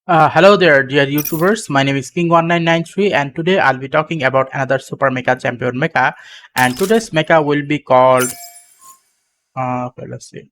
Hello there, dear YouTubers. My name is King1993, and today I'll be talking about another Super Mecha Champion Mecha. And today's Mecha will be called. Okay, let's see.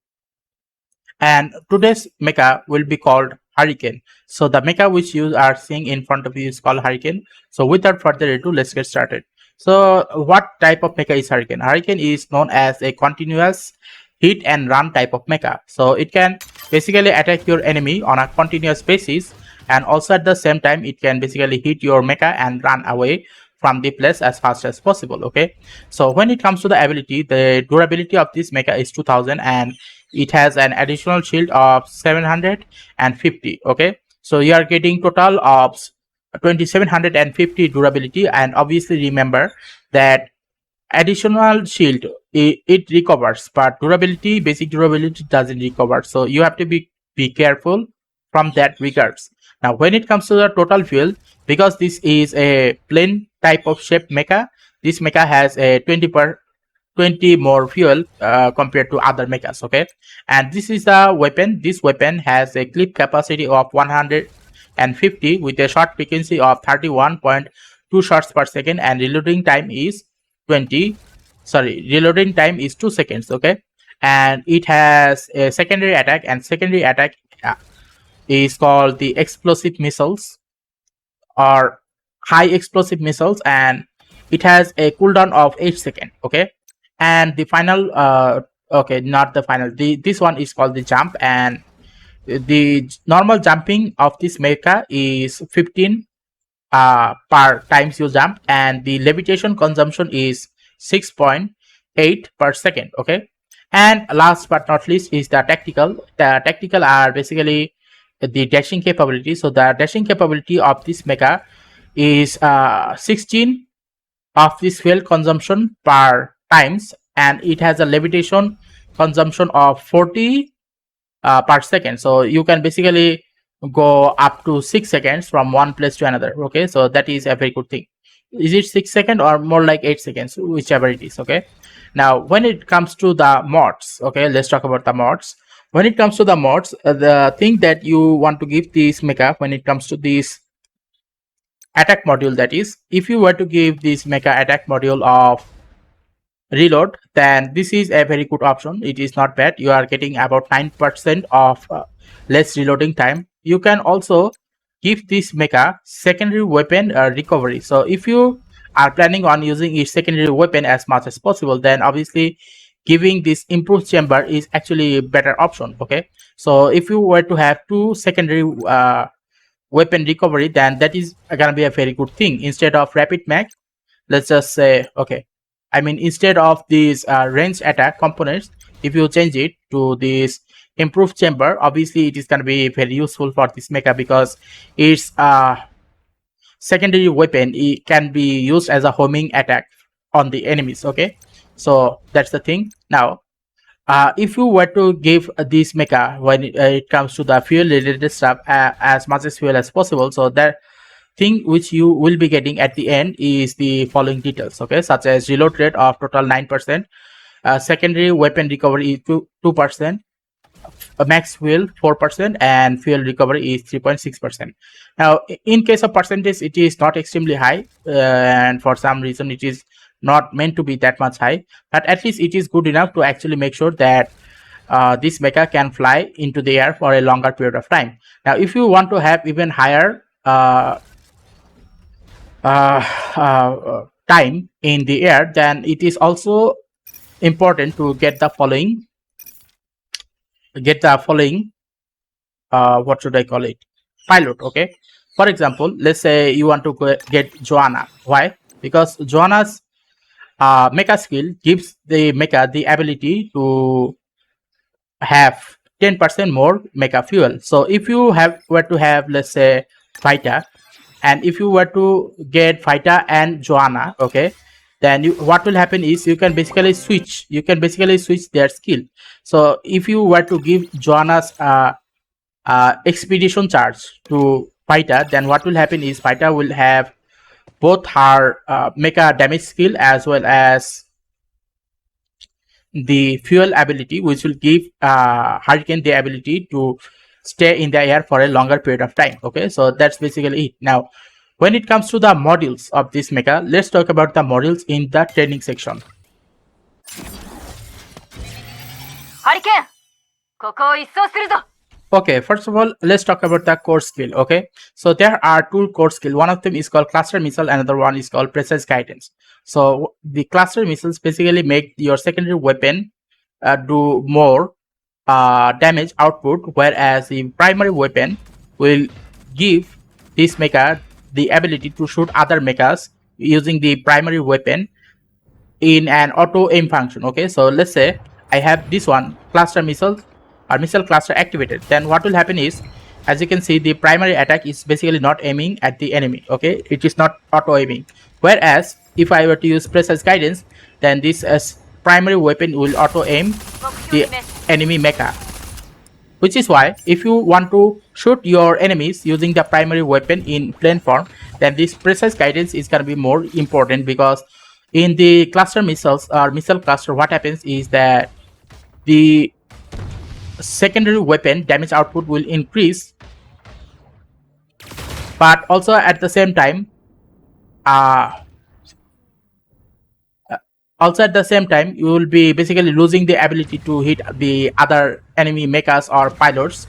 And today's Mecha will be called Hurricane. So the Mecha which you are seeing in front of you is called Hurricane. So without further ado, let's get started. So what type of mecha is Hurricane? Hurricane is known as a continuous hit and run type of mecha. So it can basically attack your enemy on a continuous basis, and also at the same time it can basically hit your mecha and run away from the place as fast as possible. Okay, so when it comes to the ability, the durability of this mecha is 2000, and it has an additional shield of 750. Okay, so you are getting total of 2750 durability, and obviously remember that additional shield it recovers, but durability, basic durability doesn't recover, so you have to be careful from that regards. Now when it comes to the total fuel, because this is a plain type of shape mecha, this mecha has a 20 more fuel compared to other mechas. Okay, and this is the weapon. This weapon has a clip capacity of 150 with a shot frequency of 31.2 shots per second, and reloading time is 2 seconds. Okay, and it has a secondary attack, and secondary attack is called the explosive missiles or high explosive missiles, and it has a cooldown of 8 seconds. Okay, and the final okay, not the final, this one is called the jump, and the normal jumping of this mecha is 15 per times you jump, and the levitation consumption is 6.8 per second. Okay, and last but not least is the tactical are basically the dashing capability. So the dashing capability of this mecha is 16 of this fuel consumption per times, and it has a levitation consumption of 40 per second. So you can basically go up to 6 seconds from one place to another. Okay, so that is a very good thing. Is it 6 seconds or more like 8 seconds, whichever it is. Okay, now when it comes to the mods, okay, let's talk about the mods. When it comes to the mods, the thing that you want to give this mecha when it comes to this attack module, that is, if you were to give this mecha attack module of reload, then this is a very good option. It is not bad. You are getting about 9% of less reloading time. You can also give this mecha secondary weapon recovery. So if you are planning on using each secondary weapon as much as possible, then obviously giving this improved chamber is actually a better option. Okay, so if you were to have two secondary weapon recovery, then that is gonna be a very good thing. Instead of rapid mag, let's just say, okay, I mean, instead of these range attack components, if you change it to this improved chamber, obviously it is going to be very useful for this mecha, because its secondary weapon, it can be used as a homing attack on the enemies. Okay, so that's the thing. Now if you were to give this mecha, when it comes to the fuel related stuff, as much as fuel as possible, so that thing which you will be getting at the end is the following details. Okay, such as reload rate of total 9%, secondary weapon recovery is 2%, max fuel 4%, and fuel recovery is 3.6%. Now in case of percentage, it is not extremely high, and for some reason it is not meant to be that much high, but at least it is good enough to actually make sure that this mecha can fly into the air for a longer period of time. Now if you want to have even higher time in the air, then it is also important to get the following what should I call it, pilot. Okay, for example, let's say you want to get Joanna. Why? Because Joanna's mecha skill gives the mecha the ability to have 10% more mecha fuel. So if you were to have, let's say, Vita, and if you were to get Vita and Joanna, okay, then what will happen is you can basically switch their skill. So if you were to give Joanna's expedition charge to Vita, then what will happen is Vita will have both her mecha damage skill as well as the fuel ability, which will give Hurricane the ability to stay in the air for a longer period of time. Okay, so that's basically it. Now when it comes to the modules of this mecha, let's talk about the modules in the training section. Okay, first of all, let's talk about the core skill. Okay, so there are two core skill. One of them is called cluster missile, another one is called precise guidance. So the cluster missiles basically make your secondary weapon do more damage output, whereas the primary weapon will give this mecha the ability to shoot other mechas using the primary weapon in an auto aim function. Okay, so let's say I have this one cluster missile or missile cluster activated. Then what will happen is, as you can see, the primary attack is basically not aiming at the enemy. Okay, it is not auto aiming. Whereas if I were to use precise guidance, then this primary weapon will auto aim the enemy mecha. Which is why if you want to shoot your enemies using the primary weapon in plane form, then this precise guidance is going to be more important, because in the cluster missiles or missile cluster, what happens is that the secondary weapon damage output will increase, but also at the same time you will be basically losing the ability to hit the other enemy mechas or pilots,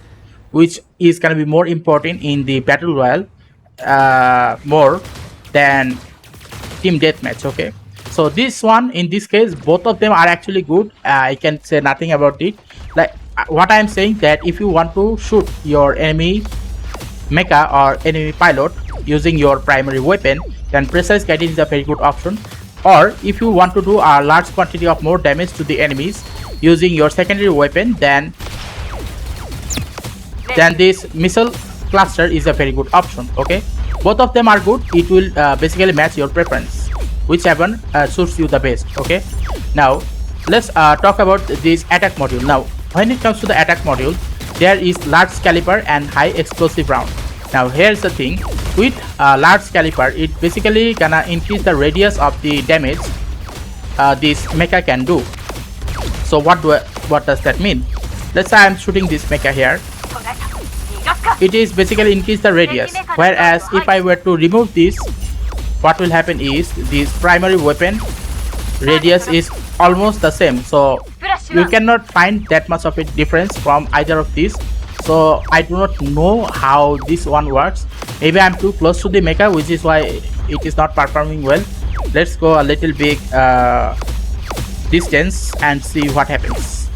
which is going to be more important in the battle royale more than team deathmatch. Okay, so this one, in this case, both of them are actually good. I can say nothing about it. Like what I am saying, that if you want to shoot your enemy mecha or enemy pilot using your primary weapon, then precise guidance is a very good option. Or if you want to do a large quantity of more damage to the enemies using your secondary weapon, then this missile cluster is a very good option. Okay, both of them are good. It will basically match your preference, whichever suits you the best. Okay, now let's talk about this attack module. Now when it comes to the attack module, there is large caliber and high explosive round. Now here's the thing, with large caliber, it basically gonna increase the radius of the damage this mecha can do. So what does that mean? Let's say I'm shooting this mecha here. It is basically increase the radius, whereas if I were to remove this, what will happen is this primary weapon radius is almost the same, so you cannot find that much of a difference from either of these. So I do not know how this one works. Maybe I'm too close to the mecha, which is why it is not performing well. Let's go a little big distance and see what happens.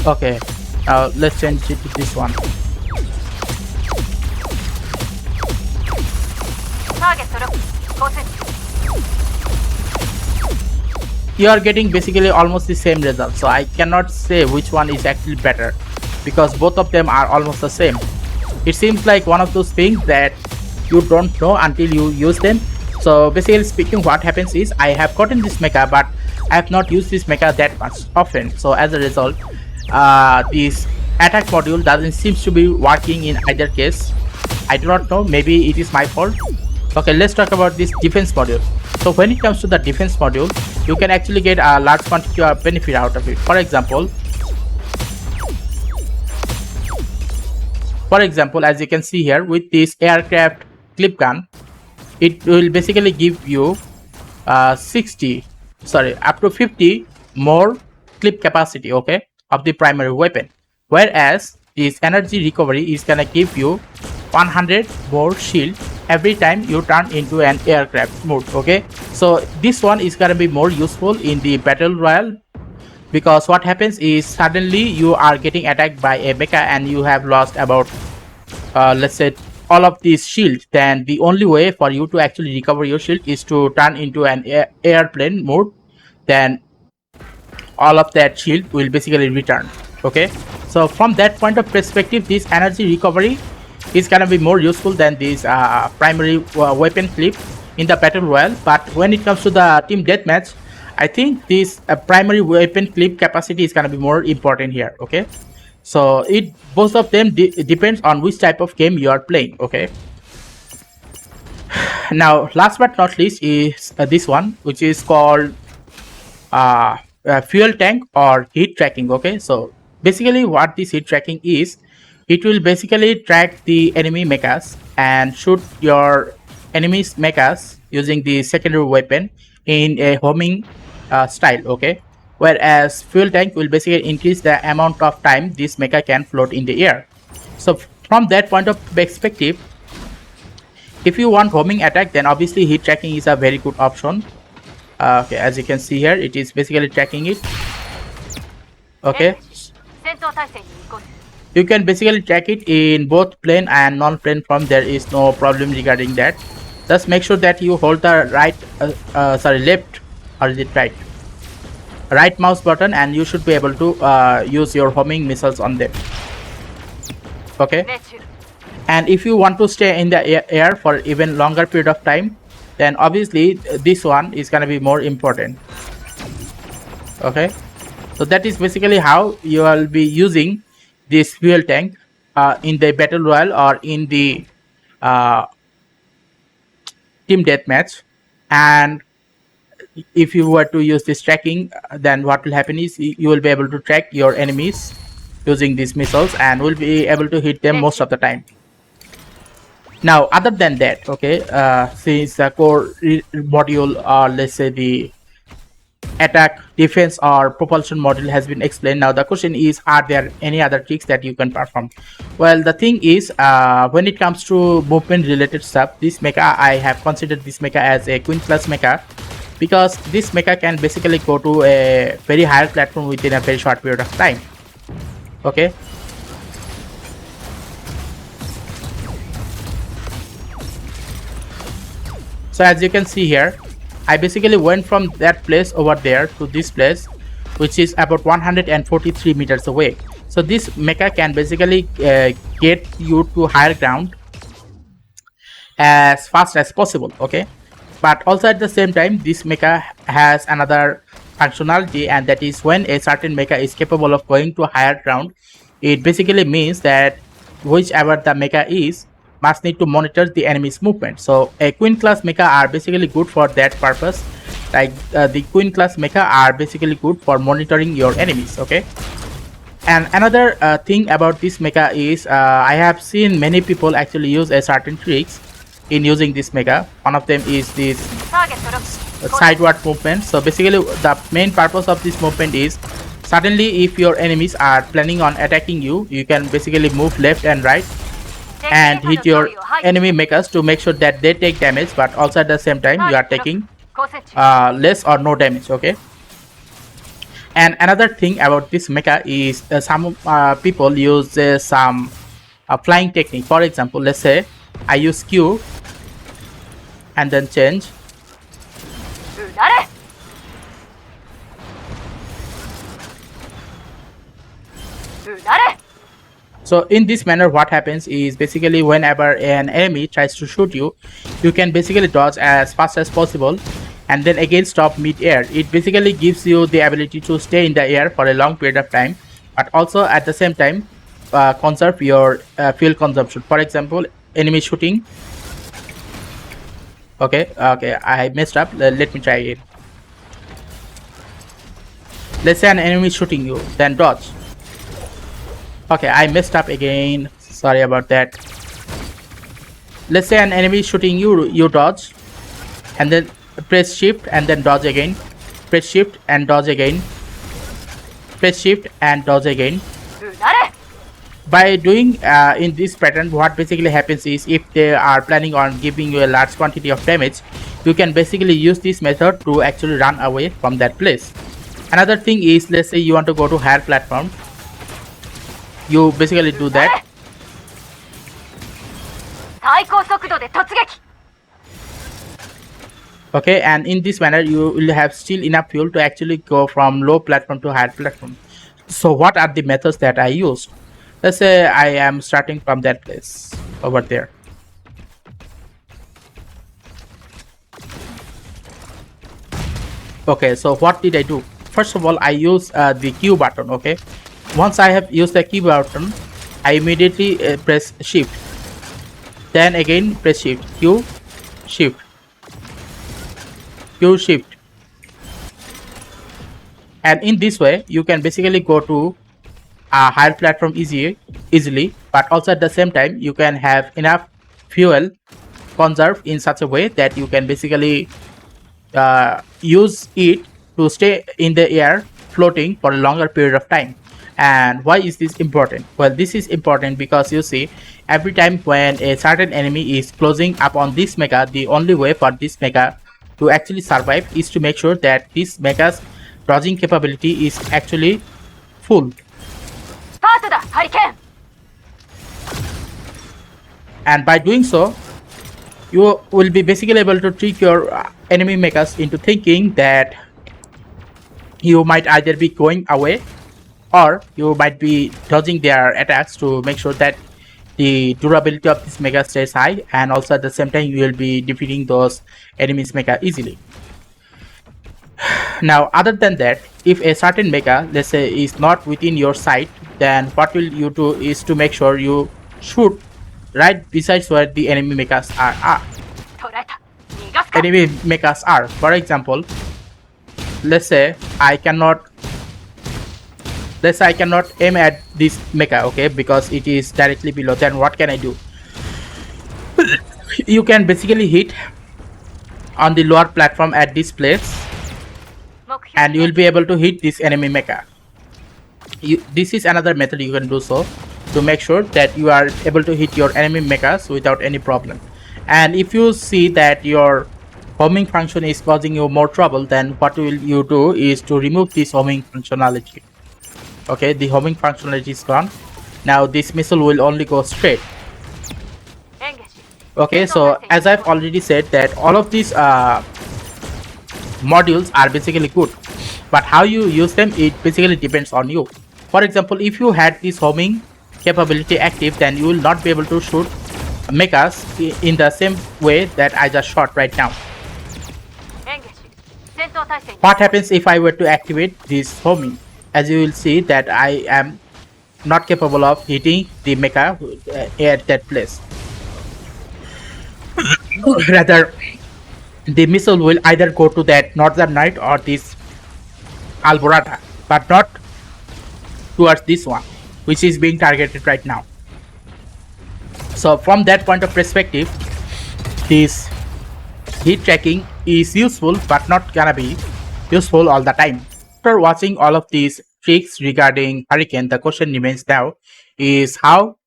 Okay, now let's change it to this one. You are getting basically almost the same result, so I cannot say which one is actually better, because both of them are almost the same. It seems like one of those things that you don't know until you use them. So basically speaking, what happens is, I have gotten this mecha, but I have not used this mecha that much often. So as a result, this attack module doesn't seem to be working in either case. I do not know, maybe it is my fault. Okay, let's talk about this defense module. So when it comes to the defense module, you can actually get a large quantity of benefit out of it. For example, as you can see here, with this aircraft clip gun, it will basically give you up to 50 more clip capacity, okay, of the primary weapon. Whereas this energy recovery is gonna give you 100 more shield every time you turn into an aircraft mode. Okay, so this one is gonna be more useful in the battle royale, because what happens is, suddenly you are getting attacked by a mecha and you have lost about let's say all of these shield. Then the only way for you to actually recover your shield is to turn into an airplane mode. Then all of that shield will basically return. Okay, so from that point of perspective, this energy recovery is gonna be more useful than this primary weapon clip in the battle royale. But when it comes to the team deathmatch, I think this primary weapon clip capacity is gonna be more important here. Okay, so both of them depends on which type of game you are playing. Okay, Now, last but not least is this one, which is called fuel tank or heat tracking. Okay, so basically what this heat tracking is, it will basically track the enemy mechas and shoot your enemy's mechas using the secondary weapon in a homing style. Okay, whereas fuel tank will basically increase the amount of time this mecha can float in the air. So from that point of perspective, if you want homing attack, then obviously heat tracking is a very good option. Okay, as you can see here, it is basically tracking it. Okay, you can basically track it in both plane and non-plane form. There is no problem regarding that. Just make sure that you hold the left, or is it right mouse button, and you should be able to use your homing missiles on them. Okay, and if you want to stay in the air for even longer period of time, then obviously this one is gonna be more important. Okay, so that is basically how you will be using this fuel tank in the battle royale or in the team deathmatch. And if you were to use this tracking, then what will happen is you will be able to track your enemies using these missiles and will be able to hit them most of the time. Now, other than that, okay, since the core module, or let's say the attack, defense, or propulsion module has been explained, now the question is, are there any other tricks that you can perform? Well, the thing is, when it comes to movement related stuff, this mecha, I have considered this mecha as a queen class mecha, because this mecha can basically go to a very higher platform within a very short period of time. Okay, so as you can see here, I basically went from that place over there to this place, which is about 143 meters away. So this mecha can basically get you to higher ground as fast as possible. Okay, but also at the same time, this mecha has another functionality, and that is when a certain mecha is capable of going to higher ground, it basically means that whichever the mecha is must need to monitor the enemy's movement. So a queen class mecha are basically good for that purpose. Like the queen class mecha are basically good for monitoring your enemies. Okay, and another thing about this mecha is I have seen many people actually use a certain tricks in using this mecha. One of them is this sideward movement. So basically the main purpose of this movement is, suddenly if your enemies are planning on attacking you, you can basically move left and right and hit your enemy mechas to make sure that they take damage, but also at the same time you are taking less or no damage. Okay, and another thing about this mecha is some people use some flying technique. For example, let's say I use Q and then change. So in this manner, what happens is basically whenever an enemy tries to shoot you, you can basically dodge as fast as possible and then again stop mid-air. It basically gives you the ability to stay in the air for a long period of time, but also at the same time conserve your fuel consumption. For example, enemy shooting. Okay, I messed up. Let me try it. Let's say an enemy is shooting you, then dodge. Okay, I messed up again. Sorry about that. Let's say an enemy is shooting you, you dodge, and then press shift and then dodge again. Press shift and dodge again. Press shift and dodge again. By doing in this pattern, what basically happens is, if they are planning on giving you a large quantity of damage, you can basically use this method to actually run away from that place. Another thing is, let's say you want to go to higher platform, you basically do that. Okay, and in this manner you will have still enough fuel to actually go from low platform to higher platform. So what are the methods that I used? Let's say I am starting from that place over there. Okay, so what did I do? First of all, I use the Q button. Okay, once I have used the Q button, I immediately press shift, then again press shift, Q, shift, Q shift, and in this way you can basically go to a higher platform easily, but also at the same time you can have enough fuel conserve in such a way that you can basically use it to stay in the air floating for a longer period of time. And why is this important? Well, this is important because you see, every time when a certain enemy is closing up on this mecha, the only way for this mecha to actually survive is to make sure that this mecha's dodging capability is actually full. And by doing so, you will be basically able to trick your enemy mechas into thinking that you might either be going away or you might be dodging their attacks to make sure that the durability of this mecha stays high, and also at the same time you will be defeating those enemies mecha easily. Now, other than that, if a certain mecha, let's say, is not within your sight, then what will you do is to make sure you shoot right besides where the enemy mechas are. Enemy mechas are. For example, let's say I cannot aim at this mecha, okay, because it is directly below. Then what can I do? You can basically hit on the lower platform at this place, and you will be able to hit this enemy mecha. This is another method you can do so to make sure that you are able to hit your enemy mechas without any problem. And if you see that your homing function is causing you more trouble, then what will you do is to remove this homing functionality. Okay, the homing functionality is gone. Now this missile will only go straight. Okay, so as I've already said that all of these modules are basically good, but how you use them, it basically depends on you. For example, if you had this homing capability active, then you will not be able to shoot mechas in the same way that I just shot right now. What happens if I were to activate this homing? As you will see that I am not capable of hitting the mecha at that place. Rather, the missile will either go to that Northern Knight or this Alborada, but not towards this one, which is being targeted right now. So from that point of perspective, this heat tracking is useful, but not gonna be useful all the time. After watching all of these tricks regarding Hurricane, the question remains now is how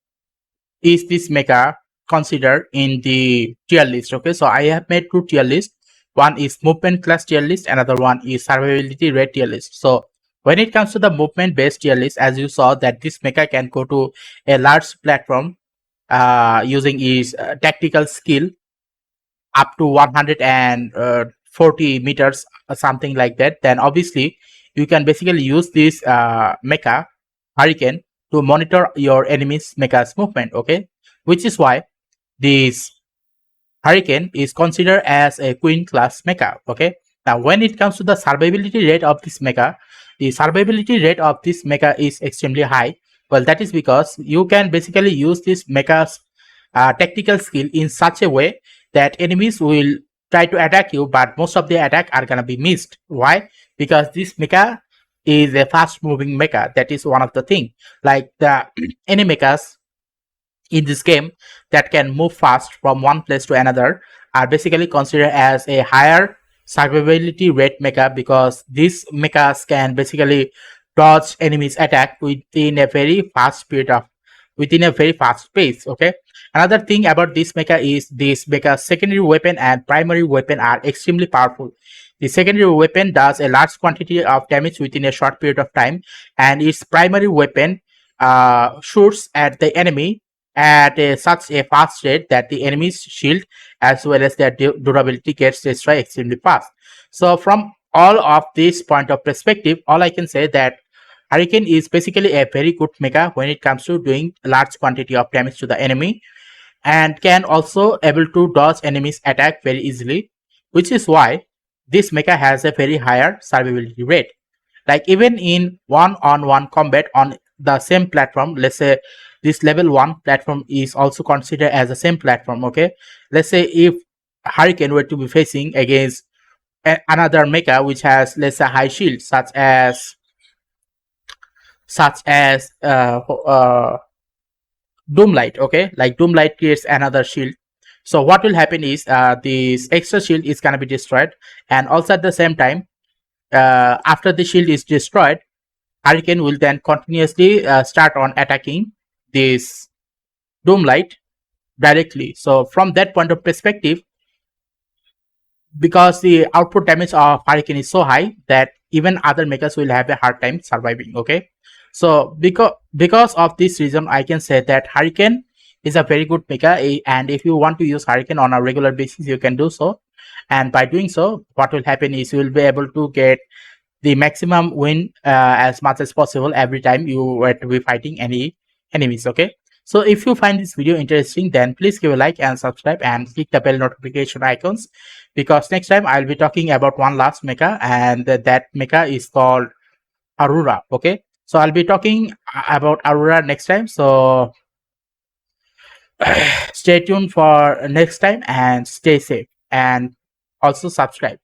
is this mecha considered in the tier list? Okay, so I have made two tier lists. One is movement class tier list, another one is survivability rate tier list. So when it comes to the movement based tier list, as you saw that this mecha can go to a large platform using his tactical skill up to 140 meters or something like that, then obviously you can basically use this mecha Hurricane to monitor your enemy's mecha's movement, okay, which is why this Hurricane is considered as a queen class mecha. Okay, now when it comes to the survivability rate of this mecha, the survivability rate of this mecha is extremely high. Well, that is because you can basically use this mecha's tactical skill in such a way that enemies will try to attack you, but most of the attack are gonna be missed. Why? Because this mecha is a fast moving mecha. That is one of the thing. Like the any mechas in this game that can move fast from one place to another are basically considered as a higher survivability rate mecha, because these mechas can basically dodge enemies attack within a very fast pace. Okay, another thing about this mecha is this mecha's secondary weapon and primary weapon are extremely powerful. The secondary weapon does a large quantity of damage within a short period of time, and its primary weapon shoots at the enemy at such a fast rate that the enemy's shield as well as their durability gets destroyed extremely fast. So from all of this point of perspective, all I can say that Hurricane is basically a very good mecha when it comes to doing a large quantity of damage to the enemy, and can also able to dodge enemies attack very easily, which is why this mecha has a very higher survivability rate. Like even in one-on-one combat on the same platform, let's say this level 1 platform is also considered as the same platform. Okay, let's say if Hurricane were to be facing against another mecha which has lesser high shield, such as Doomlight. Okay, like Doomlight creates another shield. So what will happen is this extra shield is gonna be destroyed, and also at the same time, after the shield is destroyed, Hurricane will then continuously start on attacking this Doomlight directly. So from that point of perspective, because the output damage of Hurricane is so high that even other mechas will have a hard time surviving. Okay, so because of this reason, I can say that Hurricane is a very good mecha, and if you want to use Hurricane on a regular basis, you can do so. And by doing so, what will happen is you will be able to get the maximum win as much as possible every time you were to be fighting any enemies. Okay, so if you find this video interesting, then please give a like and subscribe and click the bell notification icons, because next time I'll be talking about one last mecha, and that mecha is called Aurora. Okay, so I'll be talking about Aurora next time, so stay tuned for next time and stay safe, and also subscribe.